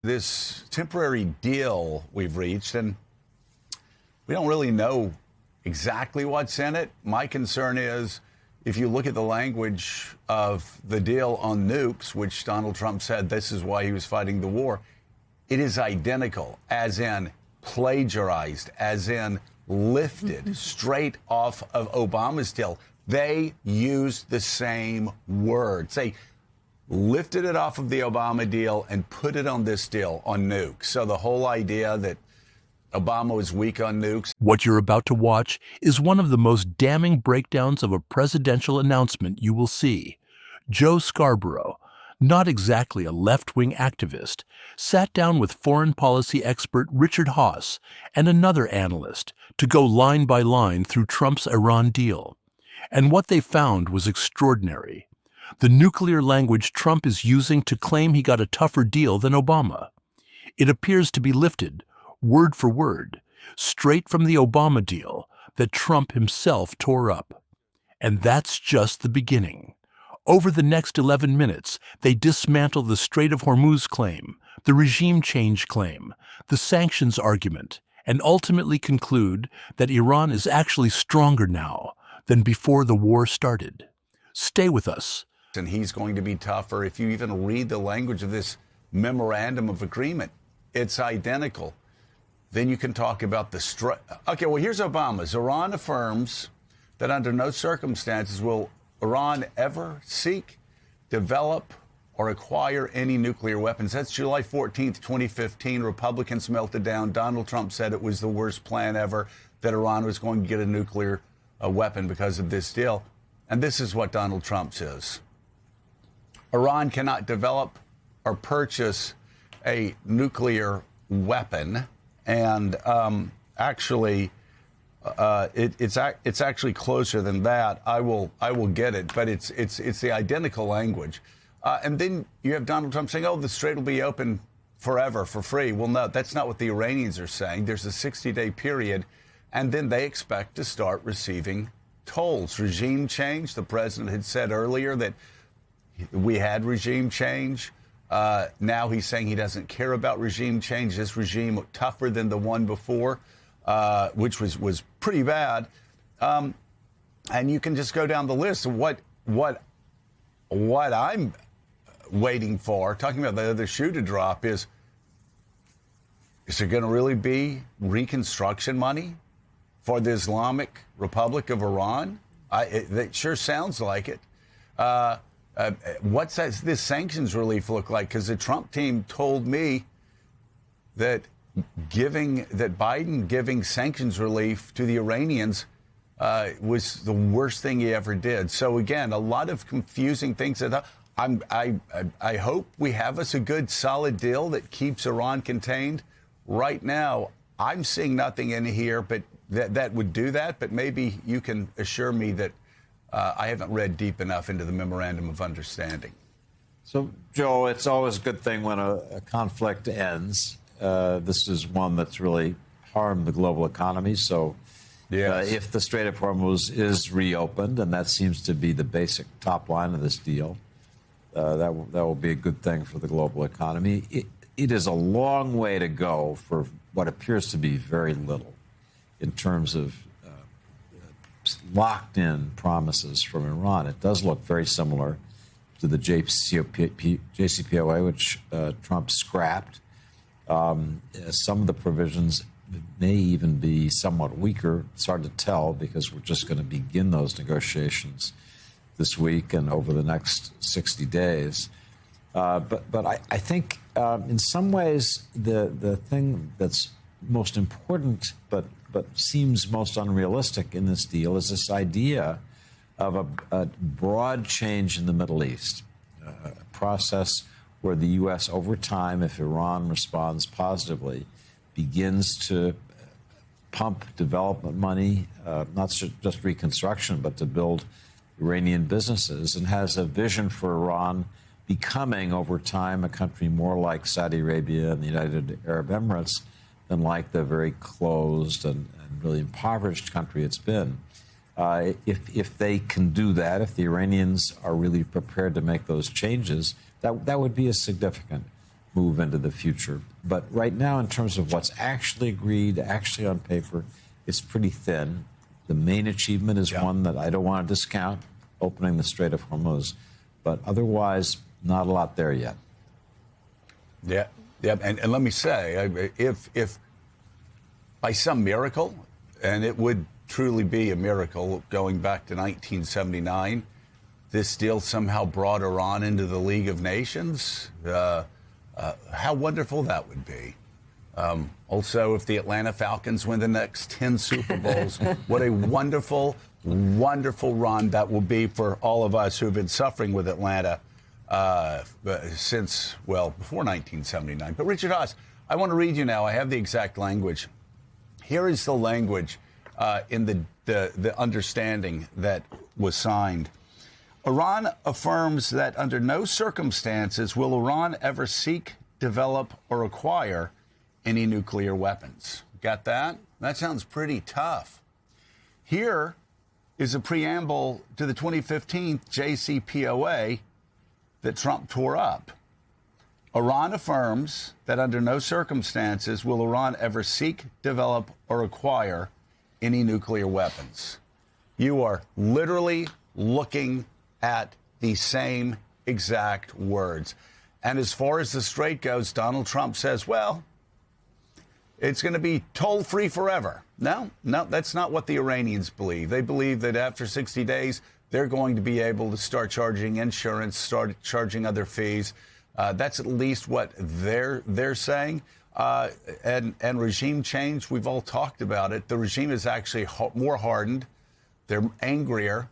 This temporary deal we've reached, and we don't really know exactly what's in it. My concern is if you look at the language of the deal on nukes, which Donald Trump said this is why he was fighting the war, it is identical, as in plagiarized, as in lifted straight off of Obama's deal. They used the same words. They lifted it off of the Obama deal and put it on this deal on nukes. So the whole idea that Obama was weak on nukes. What you're about to watch is one of the most damning breakdowns of a presidential announcement you will see. Joe Scarborough, not exactly a left-wing activist, sat down with foreign policy expert Richard Haass and another analyst to go line by line through Trump's Iran deal. And what they found was extraordinary. The nuclear language Trump is using to claim he got a tougher deal than Obama. It appears to be lifted, word for word, straight from the Obama deal that Trump himself tore up. And that's just the beginning. Over the next 11 minutes, they dismantle the Strait of Hormuz claim, the regime change claim, the sanctions argument, and ultimately conclude that Iran is actually stronger now than before the war started. Stay with us. And he's going to be tougher. If you even read the language of this memorandum of agreement, it's identical. Then you can talk about the okay, well, here's Obama's. Iran affirms that under no circumstances will Iran ever seek, develop, or acquire any nuclear weapons. That's July 14th, 2015. Republicans melted down. Donald Trump said it was the worst plan ever, that Iran was going to get a nuclear weapon because of this deal. And this is what Donald Trump says. Iran cannot develop or purchase a nuclear weapon. And actually, it's actually closer than that. I will get it, but it's the identical language. And then you have Donald Trump saying, "Oh, the strait will be open forever for free." Well, no, that's not what the Iranians are saying. There's a 60-day period, and then they expect to start receiving tolls. Regime change. The president had said earlier that we had regime change. Now he's saying he doesn't care about regime change. This regime tougher than the one before, which was pretty bad. And you can just go down the list of what I'm waiting for, talking about the other shoe to drop, is there going to really be reconstruction money for the Islamic Republic of Iran? It sure sounds like it. What's this sanctions relief look like? Because the Trump team told me that Biden giving sanctions relief to the Iranians was the worst thing he ever did. So again, a lot of confusing things. I hope we have us a good, solid deal that keeps Iran contained. Right now, I'm seeing nothing in here, but that would do that. But maybe you can assure me that I haven't read deep enough into the memorandum of understanding. So, Joe, it's always a good thing when a conflict ends. This is one that's really harmed the global economy. So yes. If the Strait of Hormuz is reopened, and that seems to be the basic top line of this deal, that will be a good thing for the global economy. It is a long way to go for what appears to be very little in terms of locked-in promises from Iran. It does look very similar to the JCPOA, which Trump scrapped. Some of the provisions may even be somewhat weaker. It's hard to tell because we're just going to begin those negotiations this week and over the next 60 days. But I think in some ways the thing that's most important but seems most unrealistic in this deal is this idea of a broad change in the Middle East, a process where the U.S. over time, if Iran responds positively, begins to pump development money, not just reconstruction, but to build Iranian businesses, and has a vision for Iran becoming over time a country more like Saudi Arabia and the United Arab Emirates than like the very closed and really impoverished country it's been. If they can do that, if the Iranians are really prepared to make those changes, that would be a significant move into the future. But right now, in terms of what's actually agreed, actually on paper, it's pretty thin. The main achievement is one that I don't want to discount, opening the Strait of Hormuz. But otherwise, not a lot there yet. Yeah. And let me say, if by some miracle, and it would truly be a miracle going back to 1979, this deal somehow brought Iran into the League of Nations, how wonderful that would be. Also, if the Atlanta Falcons win the next 10 Super Bowls, what a wonderful, wonderful run that will be for all of us who've been suffering with Atlanta since, well, before 1979. But Richard Haas, I want to read you now. I have the exact language. Here is the language in the understanding that was signed. Iran affirms that under no circumstances will Iran ever seek, develop, or acquire any nuclear weapons. Got that? That sounds pretty tough. Here is a preamble to the 2015 JCPOA that Trump tore up. Iran affirms that under no circumstances will Iran ever seek, develop, or acquire any nuclear weapons. You are literally looking at the same exact words. And as far as the strait goes, Donald Trump says, well, it's going to be toll-free forever. No, that's not what the Iranians believe. They believe that after 60 days, they're going to be able to start charging insurance, start charging other fees. That's at least what they're saying. And regime change, we've all talked about it. The regime is actually more hardened. They're angrier.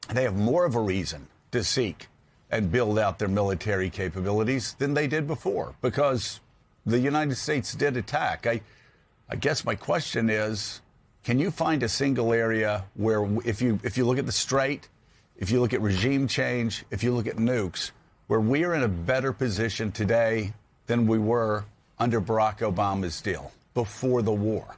They have more of a reason to seek and build out their military capabilities than they did before, because the United States did attack. I guess my question is, can you find a single area where if you look at the Strait, if you look at regime change, if you look at nukes, where we are in a better position today than we were under Barack Obama's deal before the war?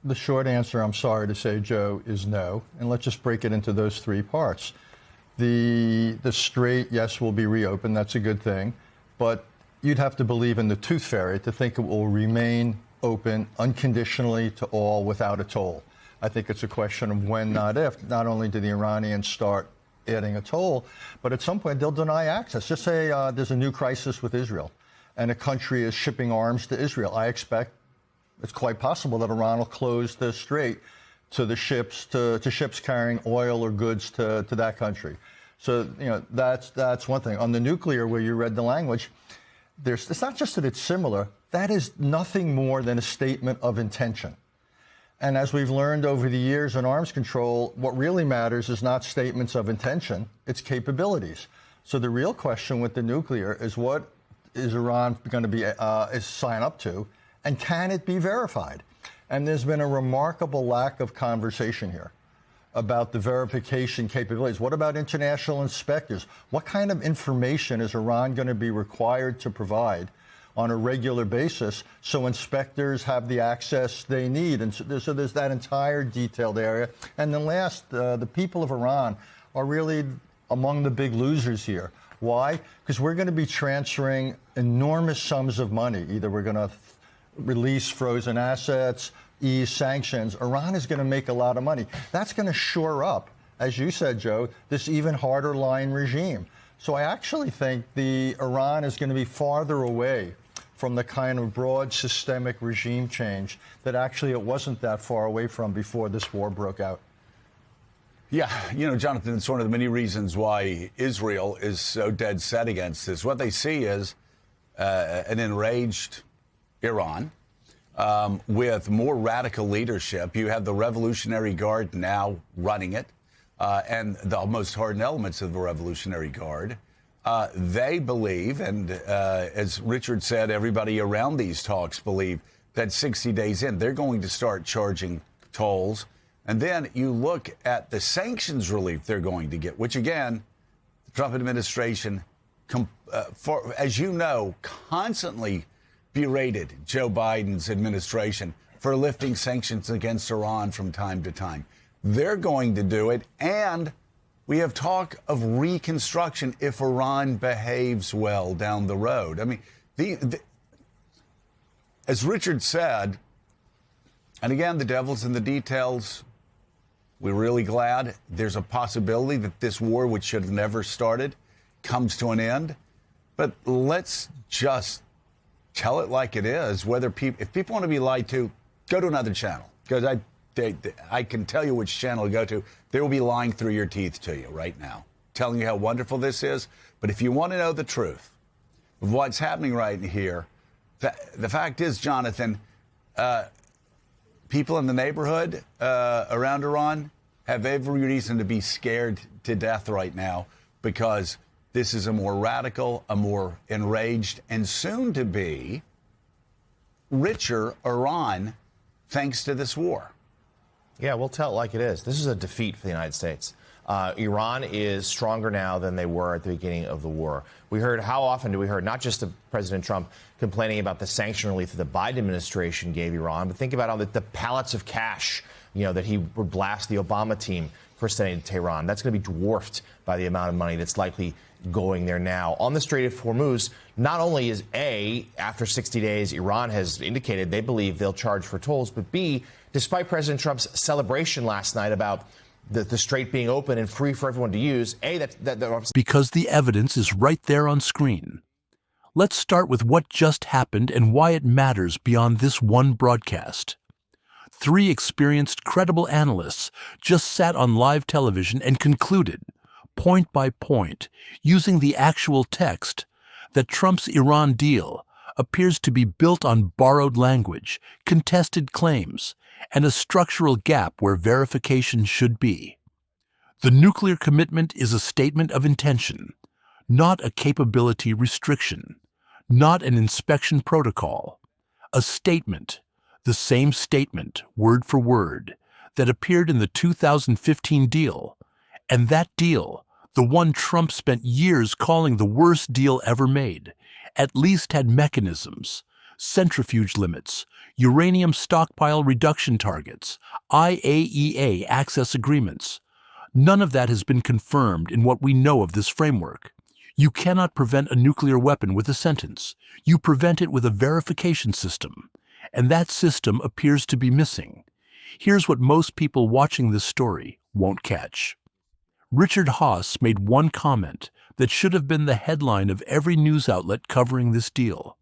The short answer, I'm sorry to say, Joe, is no. And let's just break it into those three parts. The Strait, yes, will be reopened. That's a good thing. But you'd have to believe in the tooth fairy to think it will remain open unconditionally to all without a toll. I think it's a question of when, not if. Not only do the Iranians start adding a toll, but at some point they'll deny access. Just say there's a new crisis with Israel and a country is shipping arms to Israel. I expect it's quite possible that Iran will close the strait to the ships, to ships carrying oil or goods to that country. So, that's one thing. On the nuclear, where you read the language, it's not just that it's similar. That is nothing more than a statement of intention. And as we've learned over the years in arms control, what really matters is not statements of intention, it's capabilities. So the real question with the nuclear is, what is Iran going to be sign up to? And can it be verified? And there's been a remarkable lack of conversation here about the verification capabilities. What about international inspectors? What kind of information is Iran going to be required to provide on a regular basis so inspectors have the access they need? And so there's that entire detailed area. And then last, the people of Iran are really among the big losers here. Why? Because we're going to be transferring enormous sums of money. Either we're going to release frozen assets, ease sanctions. Iran is going to make a lot of money. That's going to shore up, as you said, Joe, this even harder line regime. So I actually think Iran is going to be farther away from the kind of broad systemic regime change that actually it wasn't that far away from before this war broke out. Yeah, Jonathan, it's one of the many reasons why Israel is so dead set against this. What they see is an enraged Iran with more radical leadership. You have the Revolutionary Guard now running it, and the most hardened elements of the Revolutionary Guard. They believe, and as Richard said, everybody around these talks believe that 60 days in, they're going to start charging tolls. And then you look at the sanctions relief they're going to get, which, again, the Trump administration, as you know, constantly berated Joe Biden's administration for lifting sanctions against Iran from time to time. They're going to do it, and We have talk of reconstruction if Iran behaves well down the road. I mean, as Richard said, and again, the devil's in the details. We're really glad there's a possibility that this war, which should have never started, comes to an end. But let's just tell it like it is. If people want to be lied to, go to another channel, because I can tell you which channel to go to. They will be lying through your teeth to you right now, telling you how wonderful this is. But if you want to know the truth of what's happening right here, the fact is, Jonathan, people in the neighborhood around Iran have every reason to be scared to death right now, because this is a more radical, a more enraged, and soon to be richer Iran thanks to this war. Yeah, we'll tell it like it is. This is a defeat for the United States. Iran is stronger now than they were at the beginning of the war. How often do we hear not just President Trump complaining about the sanction relief that the Biden administration gave Iran, but think about all the pallets of cash, that he would blast the Obama team for sending to Tehran. That's going to be dwarfed by the amount of money that's likely going there now. On the Strait of Hormuz, not only is after 60 days, Iran has indicated they believe they'll charge for tolls, but B, despite President Trump's celebration last night about the strait being open and free for everyone to use, because the evidence is right there on screen. Let's start with what just happened and why it matters beyond this one broadcast. 3 experienced, credible analysts just sat on live television and concluded, point by point, using the actual text, that Trump's Iran deal appears to be built on borrowed language, contested claims, and a structural gap where verification should be. The nuclear commitment is a statement of intention, not a capability restriction, not an inspection protocol. A statement, the same statement, word for word, that appeared in the 2015 deal, and that deal, the one Trump spent years calling the worst deal ever made, at least had mechanisms, centrifuge limits, uranium stockpile reduction targets, IAEA access agreements. None of that has been confirmed in what we know of this framework. You cannot prevent a nuclear weapon with a sentence. You prevent it with a verification system, and that system appears to be missing. Here's what most people watching this story won't catch. Richard Haass made one comment that should have been the headline of every news outlet covering this deal,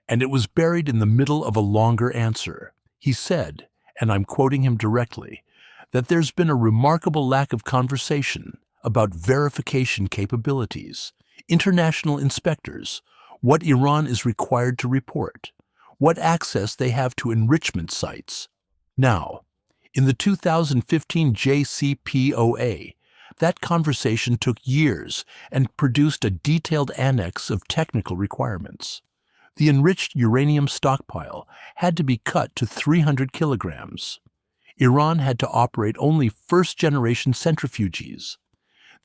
and it was buried in the middle of a longer answer. He said, and I'm quoting him directly, that there's been a remarkable lack of conversation about verification capabilities, international inspectors, what Iran is required to report, what access they have to enrichment sites. Now, in the 2015 JCPOA, that conversation took years and produced a detailed annex of technical requirements. The enriched uranium stockpile had to be cut to 300 kilograms. Iran had to operate only first-generation centrifuges.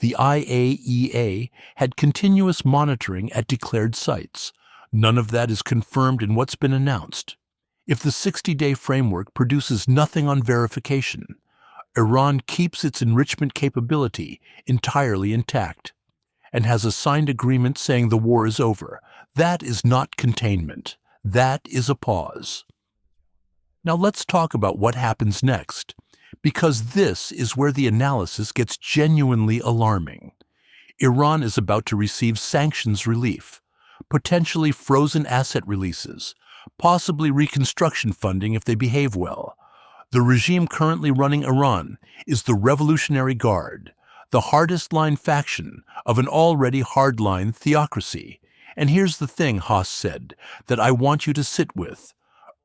The IAEA had continuous monitoring at declared sites. None of that is confirmed in what's been announced. If the 60-day framework produces nothing on verification, Iran keeps its enrichment capability entirely intact and has a signed agreement saying the war is over. That is not containment. That is a pause. Now let's talk about what happens next, because this is where the analysis gets genuinely alarming. Iran is about to receive sanctions relief, potentially frozen asset releases, possibly reconstruction funding if they behave well. The regime currently running Iran is the Revolutionary Guard, the hardest-line faction of an already hard-line theocracy. And here's the thing, Haass said, that I want you to sit with.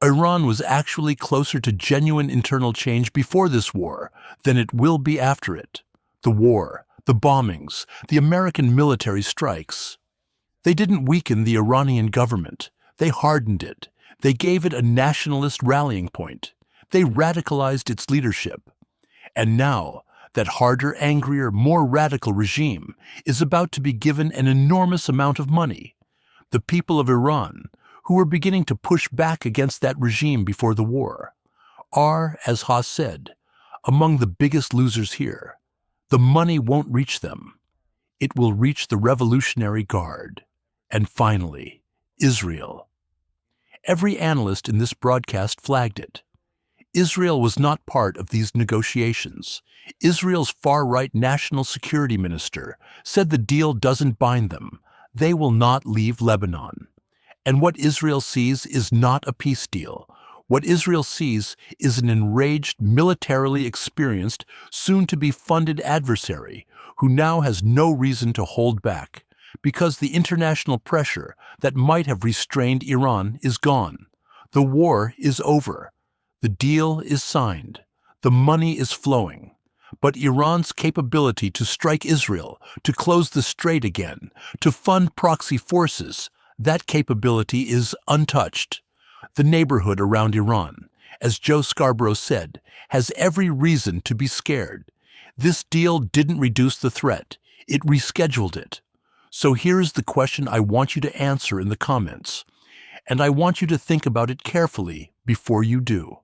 Iran was actually closer to genuine internal change before this war than it will be after it. The war, the bombings, the American military strikes. They didn't weaken the Iranian government. They hardened it. They gave it a nationalist rallying point. They radicalized its leadership. And now, that harder, angrier, more radical regime is about to be given an enormous amount of money. The people of Iran, who were beginning to push back against that regime before the war, are, as Haass said, among the biggest losers here. The money won't reach them. It will reach the Revolutionary Guard. And finally, Israel. Every analyst in this broadcast flagged it. Israel was not part of these negotiations. Israel's far-right national security minister said the deal doesn't bind them. They will not leave Lebanon. And what Israel sees is not a peace deal. What Israel sees is an enraged, militarily experienced, soon-to-be funded adversary who now has no reason to hold back, because the international pressure that might have restrained Iran is gone. The war is over. The deal is signed. The money is flowing. But Iran's capability to strike Israel, to close the strait again, to fund proxy forces, that capability is untouched. The neighborhood around Iran, as Joe Scarborough said, has every reason to be scared. This deal didn't reduce the threat. It rescheduled it. So here's the question I want you to answer in the comments, and I want you to think about it carefully before you do.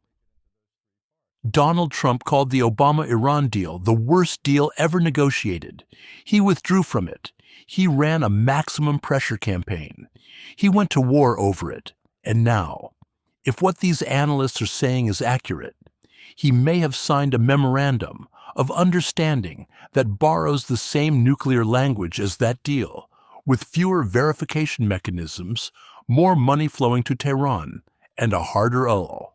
Donald Trump called the Obama-Iran deal the worst deal ever negotiated. He withdrew from it. He ran a maximum pressure campaign. He went to war over it. And now, if what these analysts are saying is accurate, he may have signed a memorandum of understanding that borrows the same nuclear language as that deal, with fewer verification mechanisms, more money flowing to Tehran, and a harder L.